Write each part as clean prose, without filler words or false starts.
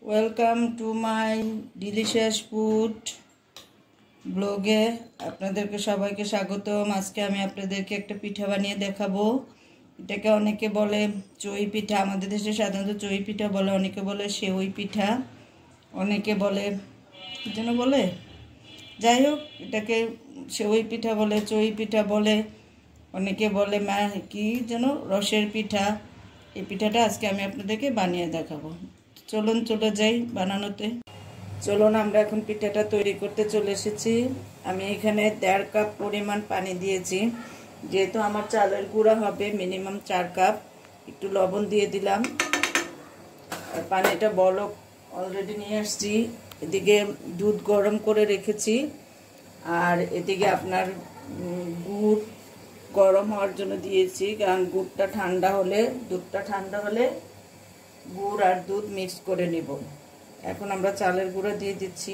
Welcome to my delicious food ব্লগে আপনাদেরকে সবাইকে স্বাগতম। আজকে আমি আপনাদেরকে একটা পিঠা বানিয়ে দেখাবো। এটাকে অনেকে বলে চই পিঠা, আমাদের দেশে সাধারণত চই পিঠা বলে, অনেকে বলে সেওই পিঠা, অনেকে বলে কী যেন বলে, যাই হোক এটাকে সেওই পিঠা বলে, চই পিঠা বলে, অনেকে বলে কি যেন রসের পিঠা। এই পিঠাটা আজকে আমি আপনাদেরকে বানিয়ে দেখাবো। চলুন চলে যাই বানানোতে। চলুন আমরা এখন পিঠাটা তৈরি করতে চলে এসেছি। আমি এখানে 1.5 কাপ পরিমাণ পানি দিয়েছি, যেহেতু আমার চালের গুঁড়া হবে মিনিমাম 4 কাপ। একটু লবণ দিয়ে দিলাম, আর পানিটা বলক অলরেডি নিয়ে আসছি। এদিকে দুধ গরম করে রেখেছি, আর এদিকে আপনার গুড় গরম হওয়ার জন্য দিয়েছি, কারণ দুধটা ঠান্ডা হলে গুড় আর দুধ মিক্স করে নিব। এখন আমরা চালের গুঁড়া দিয়ে দিচ্ছি।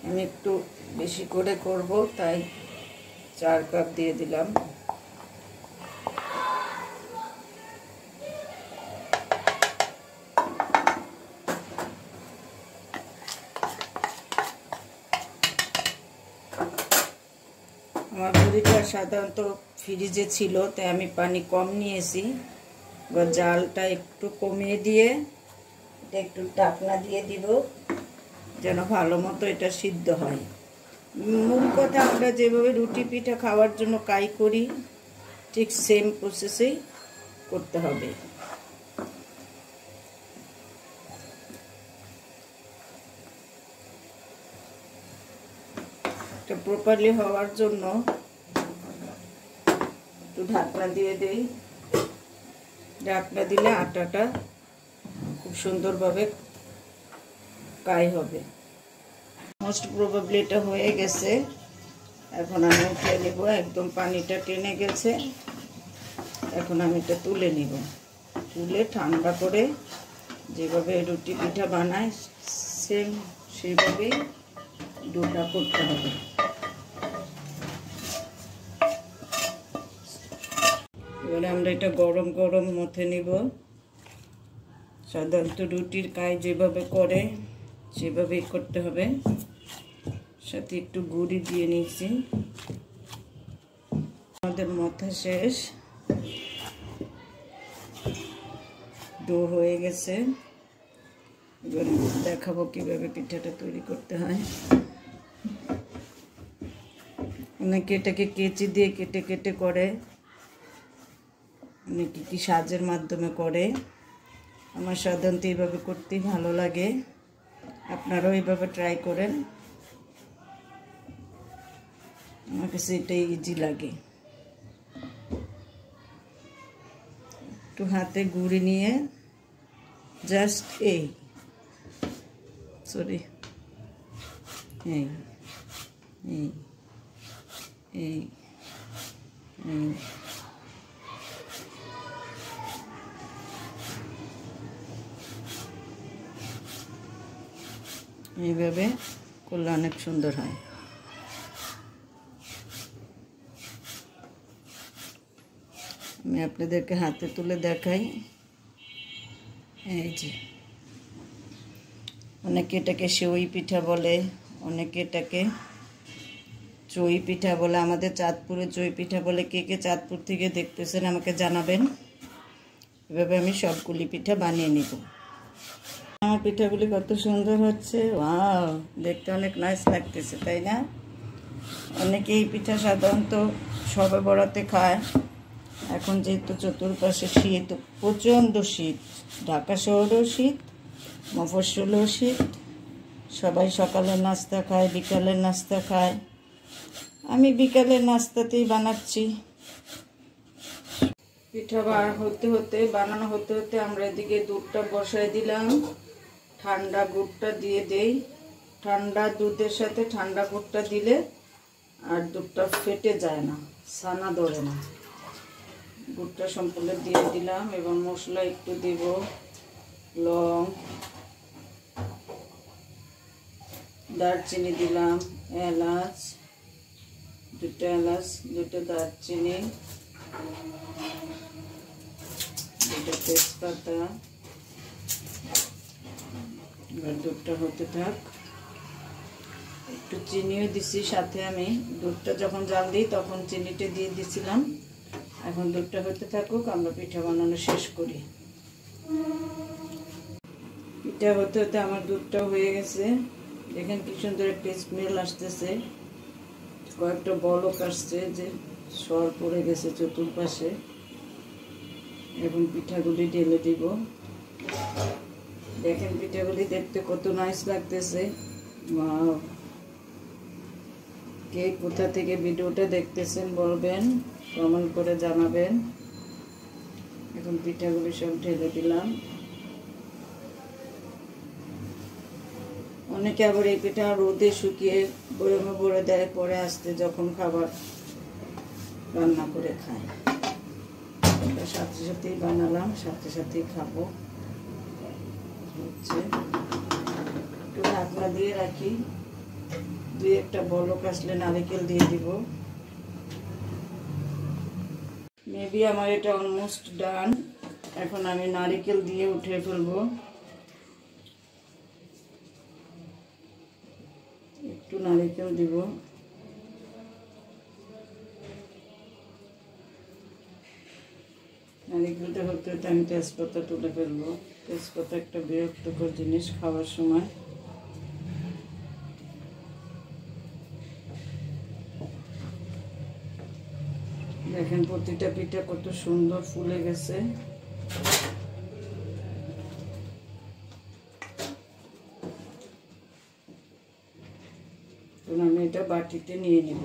আমি একটু বেশি করে করব, তাই 4 কাপ দিয়ে দিলাম। আমার গুঁড়িটা সাধারণত ফ্রিজে ছিল, তাই আমি পানি কম নিয়েছি। এবার জালটা একটু কমিয়ে দিয়ে এটা একটু ঢাকনা দিয়ে দিব, যেন ভালো মতো এটা সিদ্ধ হয়। মূল কথা, আমরা যেভাবে রুটি পিঠা খাওয়ার জন্য কাই করি, ঠিক সেম প্রসেসেই করতে হবে। এটা প্রপারলি হওয়ার জন্য একটু ঢাকনা দিয়ে দেই। ঢাকনা দিলে আটাটা খুব সুন্দরভাবে কাই হবে। মোস্ট প্রবাবলি এটা হয়ে গেছে। এখন আমি উঠিয়ে নেব, একদম পানিটা টেনে গেছে। এখন আমি এটা তুলে নিব, তুলে ঠান্ডা করে যেভাবে রুটি পিঠা বানায় সেম সেইভাবেই ডোটা করতে হবে। এবারে আমরা এটা গরম গরম মথে নিব। সাধারণত রুটির কাই যেভাবে করে সেভাবেই করতে হবে। সাথে একটু গুঁড়ি দিয়ে নিচ্ছি। আমাদের মথা শেষ, ডো হয়ে গেছে। এবার দেখাবো কিভাবে পিঠাটা তৈরি করতে হয়। অনেকে এটাকে কেচি দিয়ে কেটে কেটে করে, অনেকে কি সাজের মাধ্যমে করে। আমার সাধারণত এইভাবে করতেই ভালো লাগে। আপনারাও এইভাবে ট্রাই করেন, আমার কাছে এটাই ইজি লাগে। একটু হাতে গুঁড়ি নিয়ে জাস্ট এই এইভাবে করলে অনেক সুন্দর হয়। আমি আপনাদেরকে হাতে তুলে দেখাই। এই যে, অনেকে এটাকে সেওই পিঠা বলে, অনেকে এটাকে চই পিঠা বলে। আমাদের চাঁদপুরে চই পিঠা বলে। কে কে চাঁদপুর থেকে দেখতেছেন আমাকে জানাবেন। এভাবে আমি সবগুলি পিঠা বানিয়ে নিব। আমার পিঠাগুলি কত সুন্দর হচ্ছে, ওয়াও, দেখতে অনেক নাইস লাগতেছে, তাই না? অনেকে এই পিঠা সাধারণত সবে বরাতে খায়। এখন যেহেতু চতুর্পাশে শীত, প্রচণ্ড শীত, ঢাকা শহরেও শীত, মফস্বলেও শীত, সবাই সকালের নাস্তা খায়, বিকালের নাস্তা খায়। আমি বিকালের নাস্তাতেই বানাচ্ছি। পিঠা বানানো হতে হতে আমরা এদিকে দুধটা বসাই দিলাম। ঠান্ডা গুড়টা দিয়ে দেই। ঠান্ডা দুধের সাথে ঠান্ডা গুড়টা দিলে আর দুধটা ফেটে যায় না, ছানা ধরে না। গুড়টা সম্পূর্ণ দিয়ে দিলাম এবং মশলা একটু দিব, লং, দারচিনি দিলাম, এলাচ, 2টা এলাচ, 2টা দারচিনি, একটা তেজপাতা। এবার দুধটা হতে থাক। একটু চিনিও দিছি সাথে, আমি দুধটা যখন জাল দিই তখন চিনিটা দিয়ে দিছিলাম। এখন দুধটা হতে থাকুক, আমরা পিঠা বানানো শেষ করি। পিঠা হতে হতে আমার দুধটাও হয়ে গেছে। দেখেন কি সুন্দর একটা স্মেল আসতেছে, কয়েকটা বলক আসছে, যে সর পড়ে গেছে চতুর্পাশে। এখন পিঠাগুলি ঢেলে দিব। দেখেন পিঠাগুলি দেখতে কত নাইস লাগতেছে। কে কোথা থেকে ভিডিওটা দেখতেছেন বলবেন, কমেন্ট করে জানাবেন। এখন পিঠাগুলি সব ঢেলে দিলাম। অনেকে আবার এই পিঠা রোদে শুকিয়ে বয়মে ভরে দেয়, পরে আসতে যখন খাবার রান্না করে খায়। এটা সাথে সাথেই বানালাম, সাথে সাথেই খাবো। হচ্ছে একটু ঢাকনা দিয়ে রাখি, দুই একটা বলক আসলে নারকেল দিয়ে দিব। মেবি আমার এটা অলমোস্ট ডান। এখন আমি নারকেল দিয়ে উঠে ফেলবো। একটু নারকেল দিব। নারকেলটা হতে হতে আমি তেজপাতা তুলে ফেলবো। তেজপাতা একটা বিরক্তকর জিনিস খাওয়ার সময়। দেখেন প্রতিটা পিঠা কত সুন্দর ফুলে গেছে। আমি এটা বাটিতে নিয়ে নিব।